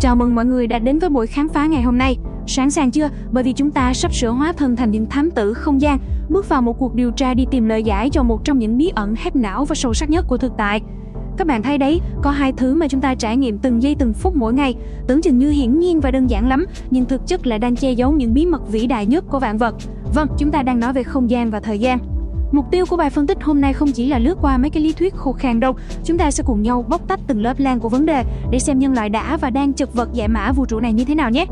Chào mừng mọi người đã đến với buổi khám phá ngày hôm nay. Sẵn sàng chưa? Bởi vì chúng ta sắp sửa hóa thân thành những thám tử không gian, bước vào một cuộc điều tra đi tìm lời giải cho một trong những bí ẩn hack não và sâu sắc nhất của thực tại. Các bạn thấy đấy, có hai thứ mà chúng ta trải nghiệm từng giây từng phút mỗi ngày, tưởng chừng như hiển nhiên và đơn giản lắm, nhưng thực chất lại đang che giấu những bí mật vĩ đại nhất của vạn vật. Vâng, chúng ta đang nói về không gian và thời gian. Mục tiêu của bài phân tích hôm nay không chỉ là lướt qua mấy cái lý thuyết khô khan đâu, chúng ta sẽ cùng nhau bóc tách từng lớp lang của vấn đề để xem nhân loại đã và đang chật vật giải mã vũ trụ này như thế nào nhé.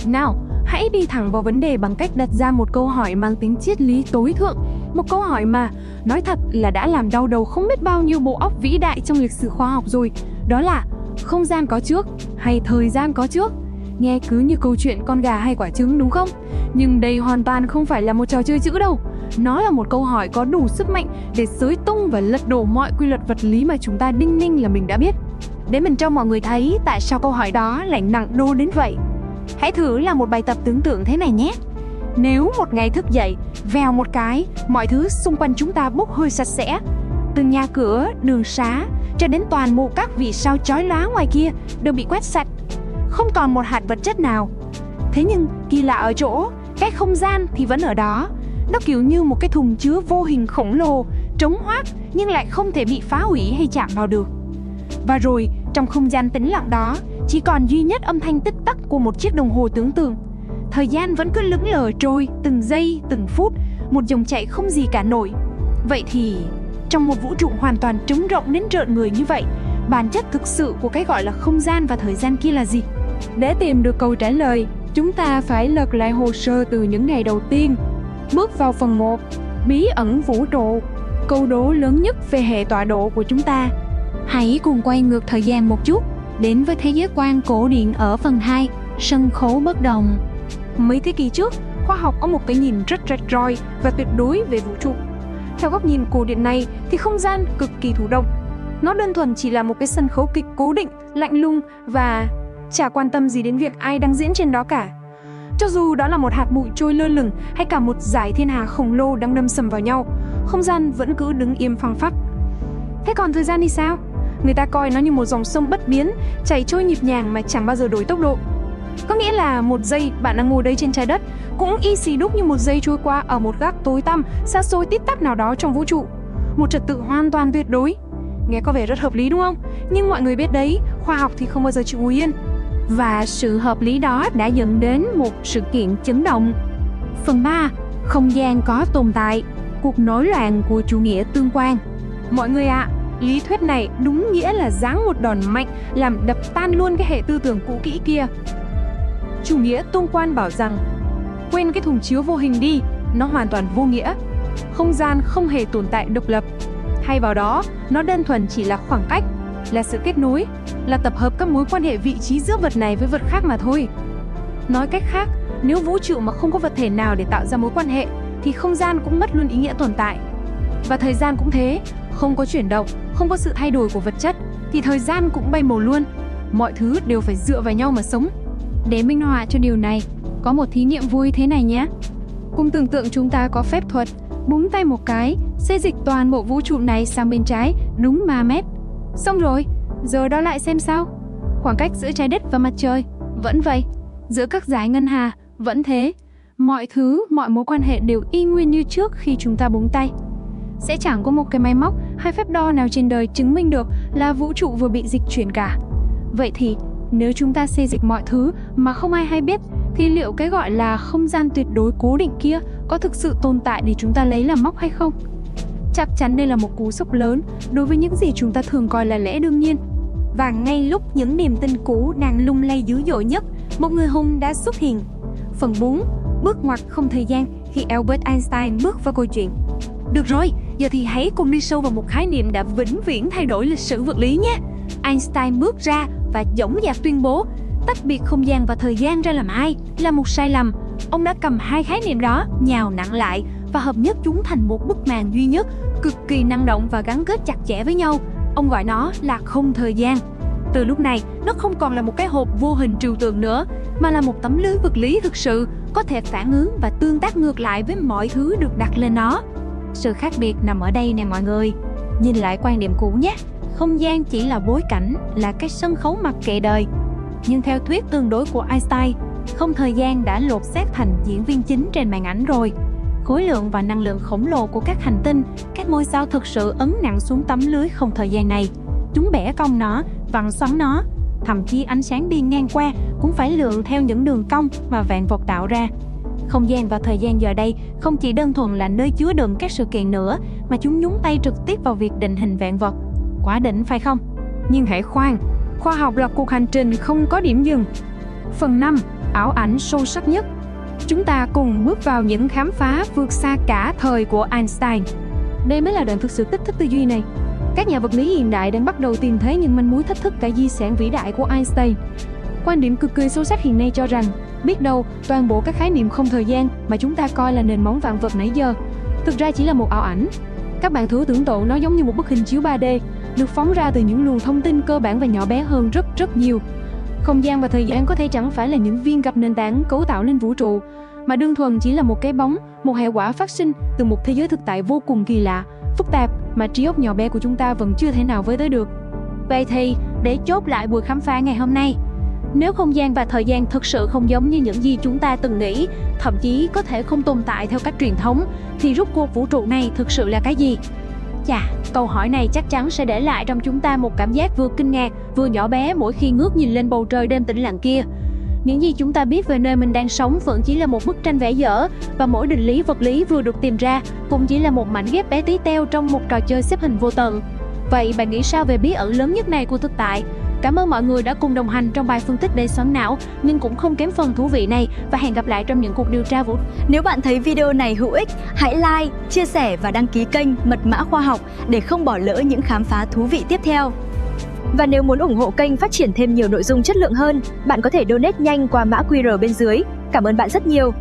Nào, hãy đi thẳng vào vấn đề bằng cách đặt ra một câu hỏi mang tính triết lý tối thượng. Một câu hỏi mà, nói thật là đã làm đau đầu không biết bao nhiêu bộ óc vĩ đại trong lịch sử khoa học rồi. Đó là, không gian có trước hay thời gian có trước? Nghe cứ như câu chuyện con gà hay quả trứng đúng không? Nhưng đây hoàn toàn không phải là một trò chơi chữ đâu. Nó là một câu hỏi có đủ sức mạnh để xới tung và lật đổ mọi quy luật vật lý mà chúng ta đinh ninh là mình đã biết. Để mình cho mọi người thấy tại sao câu hỏi đó lại nặng đô đến vậy. Hãy thử làm một bài tập tưởng tượng thế này nhé. Nếu một ngày thức dậy, vèo một cái, mọi thứ xung quanh chúng ta bốc hơi sạch sẽ. Từ nhà cửa, đường xá, cho đến toàn bộ các vì sao chói lóa ngoài kia đều bị quét sạch. Không còn một hạt vật chất nào. Thế nhưng kỳ lạ ở chỗ, cái không gian thì vẫn ở đó. Nó kiểu như một cái thùng chứa vô hình khổng lồ, trống hoác nhưng lại không thể bị phá hủy hay chạm vào được. Và rồi, trong không gian tĩnh lặng đó, chỉ còn duy nhất âm thanh tích tắc của một chiếc đồng hồ tưởng tượng. Thời gian vẫn cứ lững lờ trôi, từng giây, từng phút, một dòng chảy không gì cả nổi. Vậy thì, trong một vũ trụ hoàn toàn trống rỗng đến rợn người như vậy, bản chất thực sự của cái gọi là không gian và thời gian kia là gì? Để tìm được câu trả lời, chúng ta phải lật lại hồ sơ từ những ngày đầu tiên. Bước vào phần 1, bí ẩn vũ trụ, câu đố lớn nhất về hệ tọa độ của chúng ta. Hãy cùng quay ngược thời gian một chút, đến với thế giới quan cổ điển ở phần 2, sân khấu bất đồng. Mấy thế kỷ trước, khoa học có một cái nhìn rất rạch ròi và tuyệt đối về vũ trụ. Theo góc nhìn cổ điển này thì không gian cực kỳ thụ động. Nó đơn thuần chỉ là một cái sân khấu kịch cố định, lạnh lùng và chả quan tâm gì đến việc ai đang diễn trên đó cả. Cho dù đó là một hạt bụi trôi lơ lửng hay cả một dải thiên hà khổng lồ đang đâm sầm vào nhau, không gian vẫn cứ đứng im phăng phắc. Thế còn thời gian thì sao? Người ta coi nó như một dòng sông bất biến, chảy trôi nhịp nhàng mà chẳng bao giờ đổi tốc độ. Có nghĩa là một giây bạn đang ngồi đây trên trái đất cũng y xì đúc như một giây trôi qua ở một góc tối tăm, xa xôi tít tắp nào đó trong vũ trụ. Một trật tự hoàn toàn tuyệt đối. Nghe có vẻ rất hợp lý đúng không? Nhưng mọi người biết đấy, khoa học thì không bao giờ chịu ngồi yên. Và sự hợp lý đó đã dẫn đến một sự kiện chấn động. Phần 3. Không gian có tồn tại, cuộc nổi loạn của chủ nghĩa tương quan. Mọi người ạ, lý thuyết này đúng nghĩa là giáng một đòn mạnh làm đập tan luôn cái hệ tư tưởng cũ kỹ kia. Chủ nghĩa tương quan bảo rằng quên cái thùng chứa vô hình đi, nó hoàn toàn vô nghĩa. Không gian không hề tồn tại độc lập. Thay vào đó, nó đơn thuần chỉ là khoảng cách, là sự kết nối, là tập hợp các mối quan hệ vị trí giữa vật này với vật khác mà thôi. Nói cách khác, nếu vũ trụ mà không có vật thể nào để tạo ra mối quan hệ, thì không gian cũng mất luôn ý nghĩa tồn tại. Và thời gian cũng thế, không có chuyển động, không có sự thay đổi của vật chất, thì thời gian cũng bay màu luôn. Mọi thứ đều phải dựa vào nhau mà sống. Để minh họa cho điều này, có một thí nghiệm vui thế này nhé. Cùng tưởng tượng chúng ta có phép thuật, búng tay một cái, xê dịch toàn bộ vũ trụ này sang bên trái đúng 3 mét. Xong rồi, giờ đó lại xem sao. Khoảng cách giữa trái đất và mặt trời vẫn vậy, giữa các dải ngân hà vẫn thế. Mọi thứ, mọi mối quan hệ đều y nguyên như trước khi chúng ta búng tay. Sẽ chẳng có một cái máy móc hay phép đo nào trên đời chứng minh được là vũ trụ vừa bị dịch chuyển cả. Vậy thì, nếu chúng ta xê dịch mọi thứ mà không ai hay biết, thì liệu cái gọi là không gian tuyệt đối cố định kia có thực sự tồn tại để chúng ta lấy làm mốc hay không? Chắc chắn đây là một cú sốc lớn đối với những gì chúng ta thường coi là lẽ đương nhiên. Và ngay lúc những niềm tin cũ đang lung lay dữ dội nhất, một người hùng đã xuất hiện. Phần 4. Bước ngoặt không thời gian khi Albert Einstein bước vào câu chuyện. Được rồi, giờ thì hãy cùng đi sâu vào một khái niệm đã vĩnh viễn thay đổi lịch sử vật lý nhé. Einstein bước ra và dõng dạc tuyên bố tách biệt không gian và thời gian ra làm hai là một sai lầm. Ông đã cầm hai khái niệm đó, nhào nặn lại và hợp nhất chúng thành một bức màn duy nhất, cực kỳ năng động và gắn kết chặt chẽ với nhau. Ông gọi nó là không thời gian. Từ lúc này, nó không còn là một cái hộp vô hình trừu tượng nữa, mà là một tấm lưới vật lý thực sự, có thể phản ứng và tương tác ngược lại với mọi thứ được đặt lên nó. Sự khác biệt nằm ở đây nè mọi người. Nhìn lại quan điểm cũ nhé. Không gian chỉ là bối cảnh, là cái sân khấu mặc kệ đời. Nhưng theo thuyết tương đối của Einstein, không thời gian đã lột xác thành diễn viên chính trên màn ảnh rồi. Khối lượng và năng lượng khổng lồ của các hành tinh, các ngôi sao thực sự ấn nặng xuống tấm lưới không thời gian này. Chúng bẻ cong nó, vặn xoắn nó. Thậm chí ánh sáng đi ngang qua cũng phải lượn theo những đường cong mà vạn vật tạo ra. Không gian và thời gian giờ đây không chỉ đơn thuần là nơi chứa đựng các sự kiện nữa, mà chúng nhúng tay trực tiếp vào việc định hình vạn vật. Quá đỉnh phải không? Nhưng hãy khoan, khoa học là cuộc hành trình không có điểm dừng. Phần 5. Ảo ảnh sâu sắc nhất. Chúng ta cùng bước vào những khám phá vượt xa cả thời của Einstein. Đây mới là đoạn thực sự kích thích tư duy này. Các nhà vật lý hiện đại đang bắt đầu tìm thấy những manh mối thách thức cả di sản vĩ đại của Einstein. Quan điểm cực kỳ sâu sắc hiện nay cho rằng, biết đâu toàn bộ các khái niệm không thời gian mà chúng ta coi là nền móng vạn vật nãy giờ, thực ra chỉ là một ảo ảnh. Các bạn thử tưởng tượng nó giống như một bức hình chiếu 3D, được phóng ra từ những luồng thông tin cơ bản và nhỏ bé hơn rất nhiều. Không gian và thời gian có thể chẳng phải là những viên gạch nền tảng cấu tạo nên vũ trụ, mà đơn thuần chỉ là một cái bóng, một hệ quả phát sinh từ một thế giới thực tại vô cùng kỳ lạ, phức tạp mà trí óc nhỏ bé của chúng ta vẫn chưa thể nào với tới được. Vậy thì, để chốt lại buổi khám phá ngày hôm nay, nếu không gian và thời gian thực sự không giống như những gì chúng ta từng nghĩ, thậm chí có thể không tồn tại theo cách truyền thống, thì rốt cuộc vũ trụ này thực sự là cái gì? Chà, câu hỏi này chắc chắn sẽ để lại trong chúng ta một cảm giác vừa kinh ngạc, vừa nhỏ bé mỗi khi ngước nhìn lên bầu trời đêm tĩnh lặng kia. Những gì chúng ta biết về nơi mình đang sống vẫn chỉ là một bức tranh vẽ dở, và mỗi định lý vật lý vừa được tìm ra cũng chỉ là một mảnh ghép bé tí teo trong một trò chơi xếp hình vô tận. Vậy bạn nghĩ sao về bí ẩn lớn nhất này của thực tại? Cảm ơn mọi người đã cùng đồng hành trong bài phân tích đầy xoắn não nhưng cũng không kém phần thú vị này, và hẹn gặp lại trong những cuộc điều tra vũ. Nếu bạn thấy video này hữu ích, hãy like, chia sẻ và đăng ký kênh Mật mã Khoa học để không bỏ lỡ những khám phá thú vị tiếp theo. Và nếu muốn ủng hộ kênh phát triển thêm nhiều nội dung chất lượng hơn, bạn có thể donate nhanh qua mã QR bên dưới. Cảm ơn bạn rất nhiều.